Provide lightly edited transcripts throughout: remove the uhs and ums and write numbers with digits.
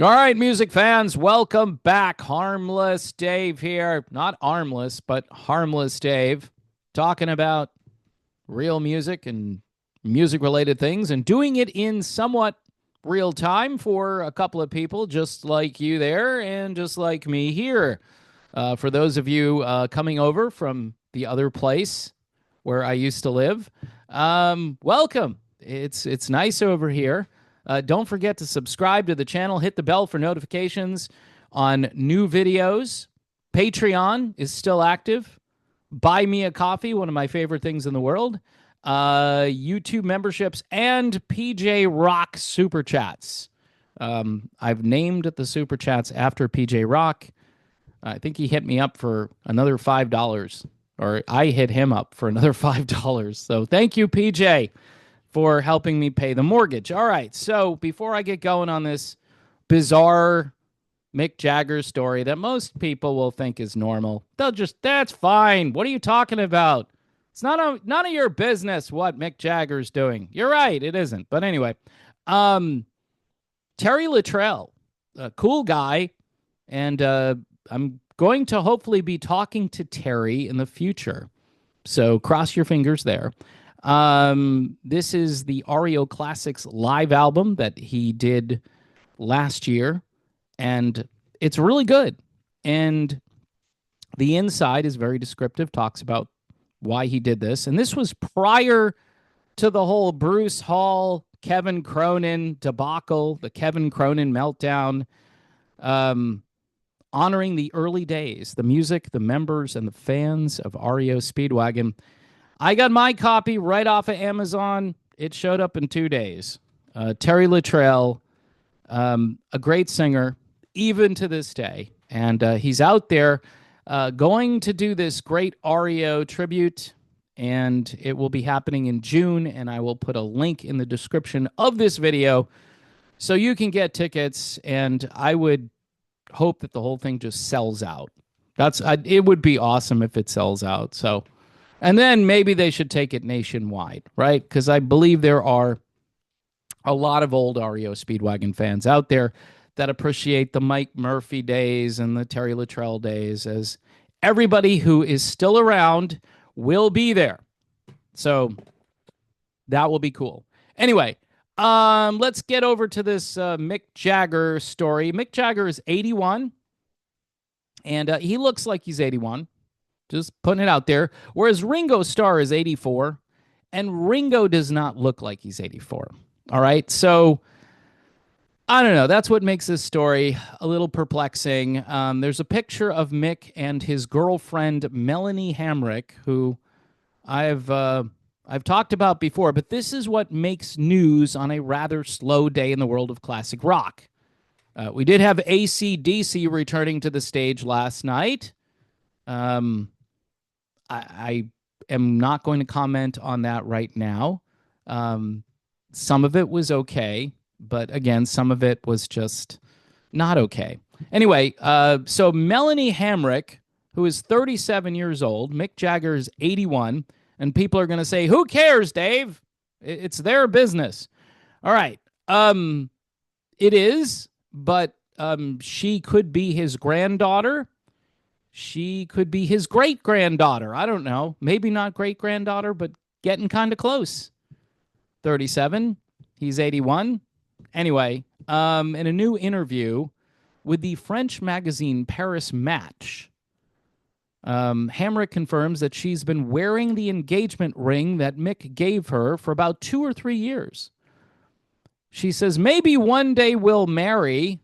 All right, music fans, welcome back. Harmless Dave here. Not armless, but harmless Dave. Talking about real music and music related things and doing it in somewhat real time for a couple of people just like you there and just like me here. For those of you coming over from the other place where I used to live, welcome. It's nice over here. Don't forget to subscribe to the channel, hit the bell for notifications on new videos. Patreon is still active. Buy me a coffee, one of my favorite things in the world. YouTube memberships and PJ Rock super chats. I've named the super chats after PJ Rock. I think he hit me up for another $5, or I hit him up for another $5. So thank you, PJ, for helping me pay the mortgage. All right, so before I get going on this bizarre Mick Jagger story that most people will think is normal, that's fine. What are you talking about? It's none of your business what Mick Jagger's doing. You're right, it isn't. But anyway, Terry Luttrell, a cool guy, and I'm going to hopefully be talking to Terry in the future. So cross your fingers there. This is the REO Classics live album that he did last year, and it's really good. And the inside is very descriptive, talks about why he did this. And this was prior to the whole Bruce Hall, Kevin Cronin debacle, the Kevin Cronin meltdown, honoring the early days, the music, the members, and the fans of REO Speedwagon. I got my copy right off of Amazon. It showed up in 2 days. Terry Luttrell, a great singer, even to this day. And he's out there going to do this great REO tribute, and it will be happening in June, and I will put a link in the description of this video so you can get tickets, and I would hope that the whole thing just sells out. It would be awesome if it sells out. So, and then maybe they should take it nationwide, right? Because I believe there are a lot of old REO Speedwagon fans out there that appreciate the Mike Murphy days and the Terry Luttrell days, as everybody who is still around will be there. So that will be cool. Anyway, let's get over to this Mick Jagger story. Mick Jagger is 81, and he looks like he's 81. Just putting it out there. Whereas Ringo Starr is 84, and Ringo does not look like he's 84. All right, so I don't know. That's what makes this story a little perplexing. There's a picture of Mick and his girlfriend, Melanie Hamrick, who I've talked about before, but this is what makes news on a rather slow day in the world of classic rock. We did have AC/DC returning to the stage last night. I am not going to comment on that right now. Some of it was okay, but again, some of it was just not okay. Anyway, so Melanie Hamrick, who is 37 years old, Mick Jagger is 81, and people are going to say, who cares, Dave? It's their business. All right. It is, but she could be his granddaughter. She could be his great-granddaughter. I don't know. Maybe not great-granddaughter, but getting kind of close. 37. He's 81. Anyway, in a new interview with the French magazine Paris Match, Hamrick confirms that she's been wearing the engagement ring that Mick gave her for about 2 or 3 years. She says, maybe one day we'll marry,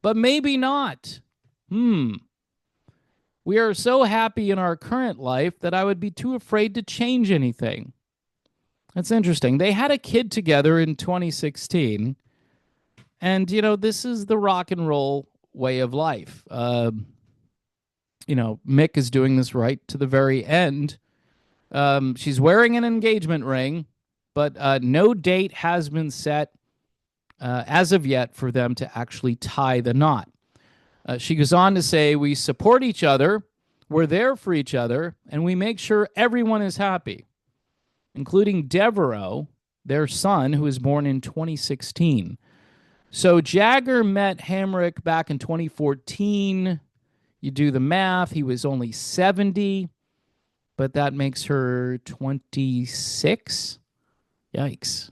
but maybe not. We are so happy in our current life that I would be too afraid to change anything. That's interesting. They had a kid together in 2016. And, you know, this is the rock and roll way of life. Mick is doing this right to the very end. She's wearing an engagement ring, but no date has been set as of yet for them to actually tie the knot. She goes on to say, we support each other, we're there for each other, and we make sure everyone is happy, including Devereaux, their son, who was born in 2016. So Jagger met Hamrick back in 2014. You do the math, he was only 70, but that makes her 26. Yikes.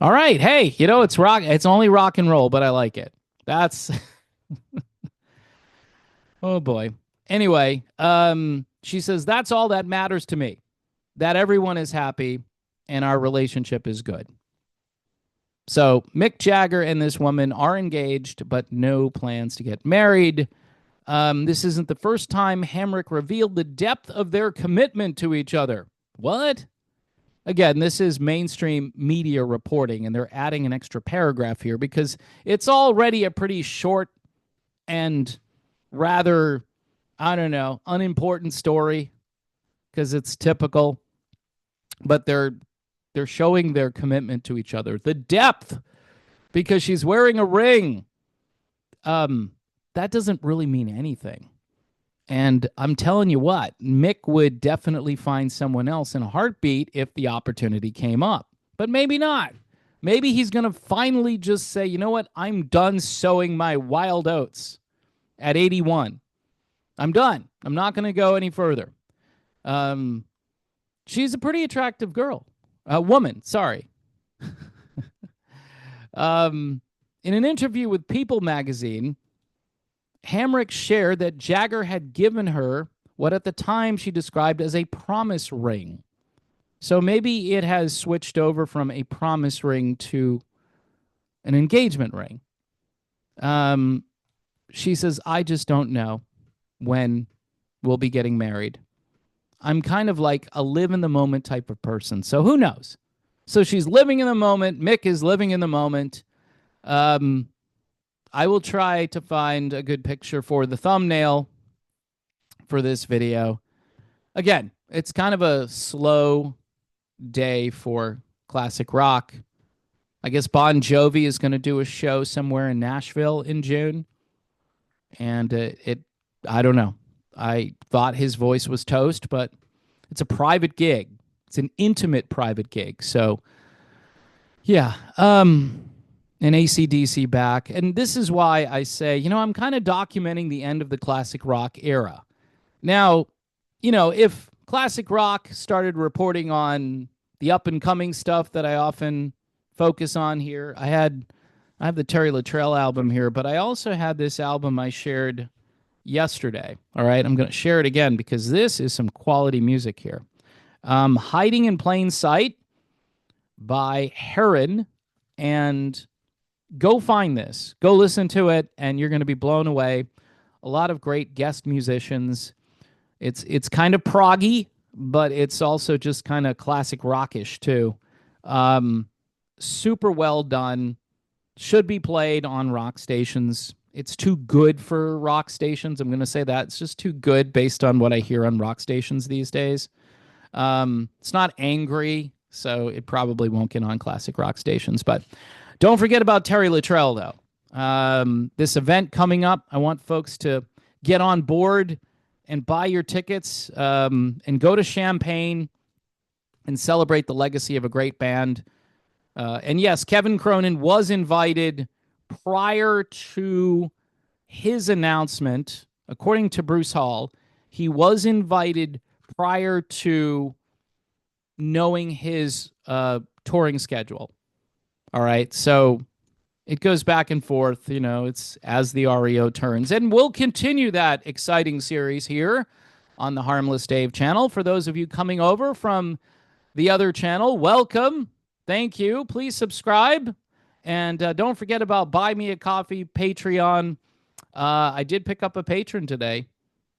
All right. Hey, it's rock. It's only rock and roll, but I like it. That's oh boy. Anyway, she says that's all that matters to me. That everyone is happy and our relationship is good. So Mick Jagger and this woman are engaged, but no plans to get married. This isn't the first time Hamrick revealed the depth of their commitment to each other. What? Again, this is mainstream media reporting, and they're adding an extra paragraph here because it's already a pretty short and rather, I don't know, unimportant story because it's typical. But they're showing their commitment to each other. The depth, because she's wearing a ring. That doesn't really mean anything. And I'm telling you what, Mick would definitely find someone else in a heartbeat if the opportunity came up. But maybe not. Maybe he's going to finally just say, you know what? I'm done sowing my wild oats at 81. I'm done. I'm not going to go any further. She's a pretty attractive girl. Woman, sorry. In an interview with People magazine, Hamrick shared that Jagger had given her what at the time she described as a promise ring. So maybe it has switched over from a promise ring to an engagement ring. She says, I just don't know when we'll be getting married. I'm kind of like a live in the moment type of person. So who knows? So she's living in the moment. Mick is living in the moment. I will try to find a good picture for the thumbnail for this video. Again, it's kind of a slow day for classic rock. I guess Bon Jovi is going to do a show somewhere in Nashville in June. And I don't know. I thought his voice was toast, but it's a private gig. It's an intimate private gig. So, yeah. An AC/DC back. And this is why I say, I'm kind of documenting the end of the classic rock era. Now, if classic rock started reporting on the up-and-coming stuff that I often focus on here, I have the Terry Luttrell album here, but I also had this album I shared yesterday. All right, I'm going to share it again because this is some quality music here. Hiding in Plain Sight by Heron, and go find this. Go listen to it, and you're going to be blown away. A lot of great guest musicians. It's kind of proggy, but it's also just kind of classic rockish too. Super well done. Should be played on rock stations. It's too good for rock stations. I'm going to say that. It's just too good based on what I hear on rock stations these days. It's not angry, so it probably won't get on classic rock stations. But don't forget about Terry Luttrell, though. This event coming up, I want folks to get on board and buy your tickets and go to Champaign and celebrate the legacy of a great band. And yes, Kevin Cronin was invited prior to his announcement. According to Bruce Hall, he was invited prior to knowing his touring schedule. All right, so it goes back and forth, it's as the REO turns. And we'll continue that exciting series here on the Harmless Dave channel. For those of you coming over from the other channel, welcome. Thank you. Please subscribe. And don't forget about Buy Me a Coffee, Patreon. I did pick up a patron today.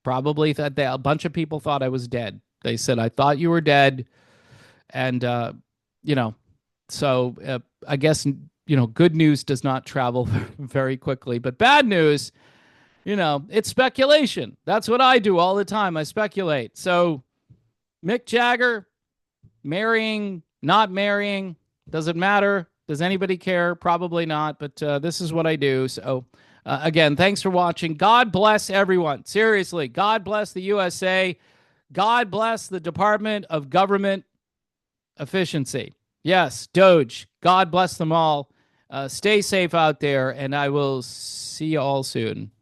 Probably a bunch of people thought I was dead. They said, I thought you were dead. And, so I guess, good news does not travel very quickly. But bad news, it's speculation. That's what I do all the time. I speculate. So Mick Jagger, marrying, not marrying, does it matter? Does anybody care? Probably not, but this is what I do. So, again, thanks for watching. God bless everyone. Seriously, God bless the USA. God bless the Department of Government Efficiency. Yes, Doge. God bless them all. Stay safe out there, and I will see you all soon.